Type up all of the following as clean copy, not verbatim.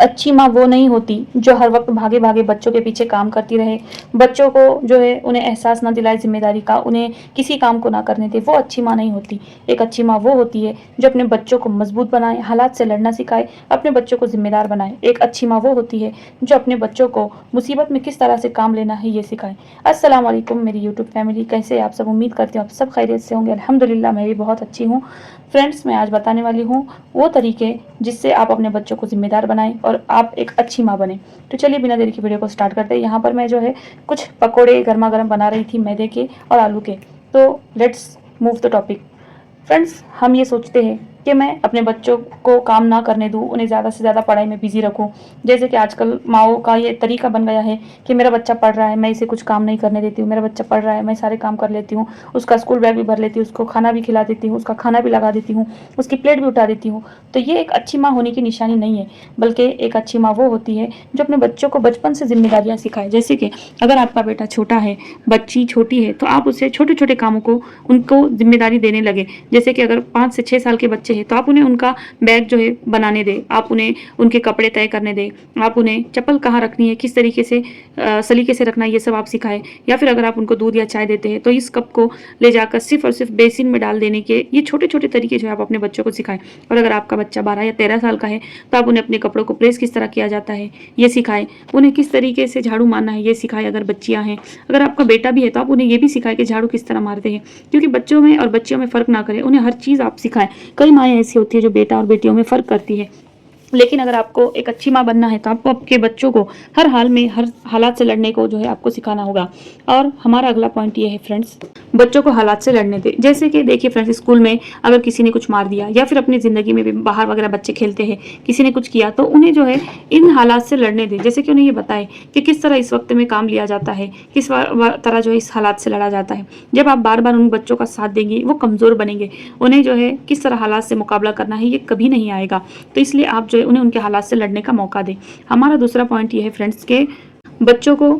अच्छी माँ वो नहीं होती जो हर वक्त भागे भागे बच्चों के पीछे काम करती रहे, बच्चों को जो है उन्हें एहसास ना दिलाए जिम्मेदारी का, उन्हें किसी काम को ना करने दे। वो अच्छी माँ नहीं होती। एक अच्छी माँ वो होती है जो अपने बच्चों को मजबूत बनाए, हालात से लड़ना सिखाए, अपने बच्चों को जिम्मेदार बनाए। एक अच्छी माँ वो होती है जो अपने बच्चों को मुसीबत में किस तरह से काम लेना है ये सिखाए। अस्सलाम वालेकुम मेरी यूट्यूब फैमिली, कैसे आप सब? उम्मीद करती हूँ आप सब खैरियत से होंगे। अल्हम्दुलिल्लाह मैं भी बहुत अच्छी हूँ। फ्रेंड्स, मैं आज बताने वाली हूँ वो तरीके जिससे आप अपने बच्चों को जिम्मेदार बनाएं और आप एक अच्छी माँ बने। तो चलिए बिना देरी की वीडियो को स्टार्ट करते हैं। यहाँ पर मैं जो है कुछ पकोड़े गर्मा गर्म बना रही थी मैदे के और आलू के। तो let's move the topic. Friends, हम ये सोचते हैं कि मैं अपने बच्चों को काम ना करने दूँ, उन्हें ज़्यादा से ज़्यादा पढ़ाई में बिजी रखूँ। जैसे कि आजकल माओ का ये तरीका बन गया है कि मेरा बच्चा पढ़ रहा है, मैं इसे कुछ काम नहीं करने देती हूँ। मेरा बच्चा पढ़ रहा है, मैं सारे काम कर लेती हूँ, उसका स्कूल बैग भी भर लेती हूँ, उसको खाना भी खिला देती हूँ, उसका खाना भी लगा देती हूँ, उसकी प्लेट भी उठा देती हूँ। तो ये एक अच्छी माँ होने की निशानी नहीं है, बल्कि एक अच्छी माँ वो होती है जो अपने बच्चों को बचपन से जिम्मेदारियाँ सिखाए। जैसे कि अगर आपका बेटा छोटा है, बच्ची छोटी है, तो आप उसे छोटे छोटे कामों को उनको जिम्मेदारी देने लगे। जैसे कि अगर 5 से 6 साल के बच्चे हैं तो आप उन्हें उनका बैग जो है बनाने दें, आप उन्हें उनके कपड़े तय करने दें, आप उन्हें चप्पल कहाँ रखनी है, किस तरीके से सलीके से रखना है, ये सब आप सिखाएं। या फिर अगर आप उनको दूध या चाय देते हैं तो इस कप को ले जाकर सिर्फ और सिर्फ बेसिन में डाल देने के, ये छोटे छोटे तरीके जो है आप अपने बच्चों को सिखाएं। और अगर आपका बच्चा 12 या 13 साल का है तो आप उन्हें अपने कपड़ों को प्रेस किस तरह किया जाता है ये सिखाएं, उन्हें किस तरीके से झाड़ू मारना है ये सिखाएं। अगर बच्चियां हैं, अगर आपका बेटा भी है तो आप उन्हें ये भी सिखाएं कि झाड़ू किस तरह मारते हैं। क्योंकि बच्चों में और बच्चियों में फ़र्क ना करें, उन्हें हर चीज़ आप सिखाएं। कई माएँ ऐसी होती है जो बेटा और बेटियों में फ़र्क करती है, लेकिन अगर आपको एक अच्छी माँ बनना है तो आपको आपके बच्चों को हर हाल में, हर हालात से लड़ने को जो है आपको सिखाना होगा। और हमारा अगला पॉइंट ये है फ्रेंड्स, बच्चों को हालात से लड़ने दें। जैसे कि देखिए फ्रेंड्स, स्कूल में अगर किसी ने कुछ मार दिया या फिर अपनी ज़िंदगी में भी बाहर वगैरह बच्चे खेलते हैं, किसी ने कुछ किया, तो उन्हें जो है इन हालात से लड़ने दें। जैसे कि उन्हें ये बताएं कि किस तरह इस वक्त में काम लिया जाता है, किस तरह जो है इस हालात से लड़ा जाता है। जब आप बार बार उन बच्चों का साथ देंगे वो कमज़ोर बनेंगे, उन्हें जो है किस तरह हालात से मुकाबला करना है ये कभी नहीं आएगा। तो इसलिए आप जो है उन्हें उनके हालात से लड़ने का मौका दें। हमारा दूसरा पॉइंट ये है फ्रेंड्स के बच्चों को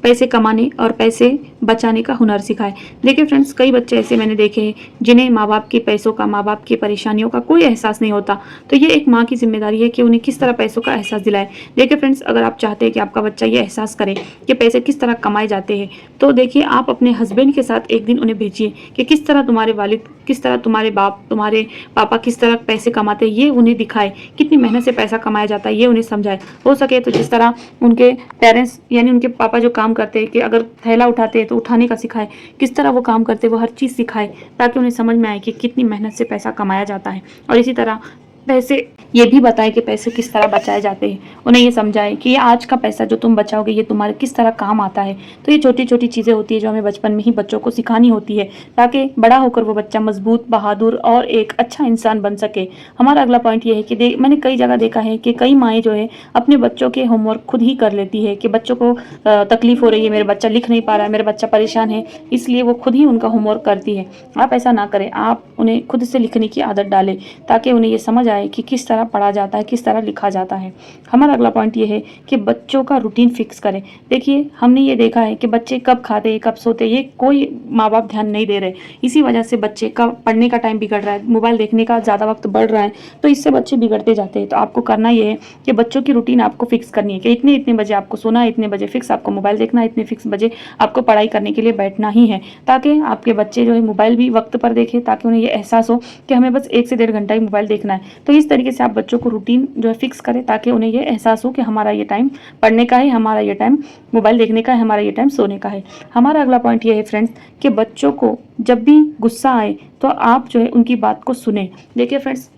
पैसे कमाने और पैसे बचाने का हुनर सिखाएं। देखिए फ्रेंड्स, कई बच्चे ऐसे मैंने देखे हैं जिन्हें माँ बाप के पैसों का, माँ बाप की परेशानियों का कोई एहसास नहीं होता। तो ये एक माँ की जिम्मेदारी है कि उन्हें किस तरह पैसों का एहसास दिलाए। देखिए फ्रेंड्स, अगर आप चाहते हैं कि आपका बच्चा ये एहसास करे कि पैसे किस तरह कमाए जाते हैं, तो देखिए आप अपने हस्बैंड के साथ एक दिन उन्हें भेजिए कि किस तरह तुम्हारे वालिद, किस तरह तुम्हारे बाप, तुम्हारे पापा किस तरह पैसे कमाते हैं, ये उन्हें दिखाए। कितनी मेहनत से पैसा कमाया जाता है ये उन्हें समझाए। हो सके तो जिस तरह उनके पेरेंट्स यानी उनके पापा जो काम करते हैं कि अगर थैला उठाते हैं तो उठाने का सिखाए, किस तरह वो काम करते हैं वो हर चीज़ सिखाए, ताकि उन्हें समझ में आए कि कितनी मेहनत से पैसा कमाया जाता है। और इसी तरह पैसे ये भी बताएं कि पैसे किस तरह बचाए जाते हैं। उन्हें ये समझाएं कि ये आज का पैसा जो तुम बचाओगे ये तुम्हारे किस तरह काम आता है। तो ये छोटी छोटी चीज़ें होती है जो हमें बचपन में ही बच्चों को सिखानी होती है, ताकि बड़ा होकर वो बच्चा मजबूत, बहादुर और एक अच्छा इंसान बन सके। हमारा अगला पॉइंट ये है कि मैंने कई जगह देखा है कि कई माएँ जो है अपने बच्चों के होमवर्क खुद ही कर लेती है कि बच्चों को तकलीफ हो रही है, मेरा बच्चा लिख नहीं पा रहा है, मेरा बच्चा परेशान है, इसलिए वो खुद ही उनका होमवर्क करती है। आप ऐसा ना करें, आप उन्हें खुद से लिखने की आदत डालें, ताकि उन्हें ये समझ आए कि किस तरह पढ़ा जाता है, किस तरह लिखा जाता है। हमारा अगला पॉइंट ये है कि बच्चों का रूटीन फिक्स करें। देखिए हमने ये देखा है कि बच्चे कब खाते हैं, कब सोते हैं, ये कोई माँ बाप ध्यान नहीं दे रहे। इसी वजह से बच्चे का पढ़ने का टाइम बिगड़ रहा है, मोबाइल देखने का ज़्यादा वक्त बढ़ रहा है, तो इससे बच्चे बिगड़ते जाते हैं। तो आपको करना ये है कि बच्चों की रूटीन आपको फिक्स करनी है कि इतने इतने बजे आपको सोना है, इतने बजे फिक्स आपको मोबाइल देखना है, इतने फिक्स बजे आपको पढ़ाई करने के लिए बैठना ही है, ताकि आपके बच्चे जो है मोबाइल भी वक्त पर देखें, ताकि उन्हें ये एहसास हो कि हमें बस 1 से 1.5 घंटा ही मोबाइल देखना है। तो इस तरीके से आप बच्चों को रूटीन जो है फिक्स करें, ताकि उन्हें ये एहसास हो कि हमारा ये टाइम पढ़ने का है, हमारा ये टाइम मोबाइल देखने का है, हमारा ये टाइम सोने का है। हमारा अगला पॉइंट ये है फ्रेंड्स कि बच्चों को जब भी गुस्सा आए तो आप जो है उनकी बात को सुने। देखिए फ्रेंड्स,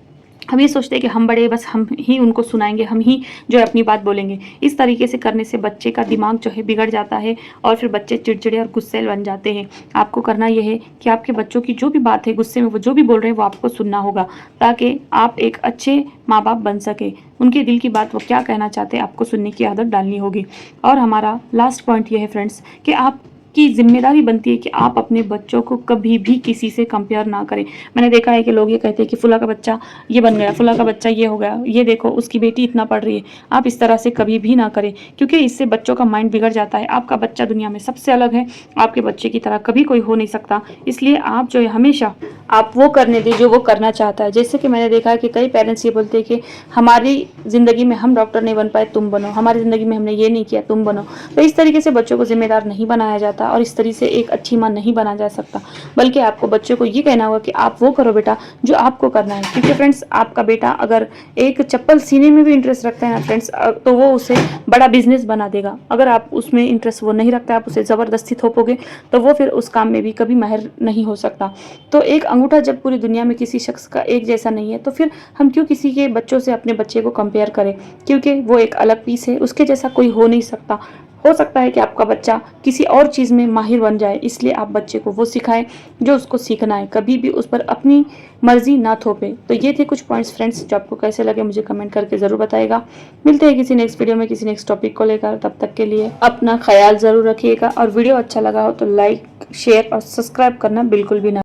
हम ये सोचते हैं कि हम बड़े, बस हम ही उनको सुनाएंगे, हम ही जो है अपनी बात बोलेंगे। इस तरीके से करने से बच्चे का दिमाग जो है बिगड़ जाता है और फिर बच्चे चिड़चिड़े और गुस्सैल बन जाते हैं। आपको करना यह है कि आपके बच्चों की जो भी बात है, गुस्से में वो जो भी बोल रहे हैं वो आपको सुनना होगा, ताकि आप एक अच्छे माँ बाप बन सके। उनके दिल की बात, वो क्या कहना चाहते हैं, आपको सुनने की आदत डालनी होगी। और हमारा लास्ट पॉइंट ये है फ्रेंड्स कि आप की जिम्मेदारी बनती है कि आप अपने बच्चों को कभी भी किसी से कंपेयर ना करें। मैंने देखा है कि लोग ये कहते हैं कि फुला का बच्चा ये बन गया, फुला का बच्चा ये हो गया, ये देखो उसकी बेटी इतना पढ़ रही है। आप इस तरह से कभी भी ना करें, क्योंकि इससे बच्चों का माइंड बिगड़ जाता है। आपका बच्चा दुनिया में सबसे अलग है, आपके बच्चे की तरह कभी कोई हो नहीं सकता। इसलिए आप जो है हमेशा आप वो करने दें जो वो करना चाहता है। जैसे कि मैंने देखा है कि कई पेरेंट्स ये बोलते हैं कि हमारी ज़िंदगी में हम डॉक्टर नहीं बन पाए, तुम बनो, हमारी ज़िंदगी में हमने ये नहीं किया, तुम बनो। तो इस तरीके से बच्चों को जिम्मेदार नहीं बनाया जाता और इस तरीके से एक अच्छी माँ नहीं बना जा सकता, बल्कि आपको बच्चों को ये कहना होगा कि आप वो करो बेटा जो आपको करना है। क्योंकि फ्रेंड्स, आपका बेटा अगर एक चप्पल सीने में भी इंटरेस्ट रखता है ना फ्रेंड्स, तो वो उसे बड़ा बिजनेस बना देगा। अगर आप उसमें इंटरेस्ट वो नहीं रखता, आप उसे ज़बरदस्ती थोपोगे, तो वो फिर उस काम में भी कभी माहिर नहीं हो सकता। तो एक अंगूठा जब पूरी दुनिया में किसी शख्स का एक जैसा नहीं है, तो फिर हम क्यों किसी के बच्चों से अपने बच्चे को कंपेयर करें, क्योंकि वो एक अलग पीस है, उसके जैसा कोई हो नहीं सकता। हो सकता है कि आपका बच्चा किसी और चीज़ में माहिर बन जाए, इसलिए आप बच्चे को वो सिखाएं जो उसको सीखना है, कभी भी उस पर अपनी मर्जी ना थोपे। तो ये थे कुछ पॉइंट्स फ्रेंड्स, जो आपको कैसे लगे मुझे कमेंट करके ज़रूर बताइएगा। मिलते हैं किसी नेक्स्ट वीडियो में किसी नेक्स्ट टॉपिक को लेकर, तब तक के लिए अपना ख्याल ज़रूर रखिएगा। और वीडियो अच्छा लगा हो तो लाइक, शेयर और सब्सक्राइब करना बिल्कुल भी ना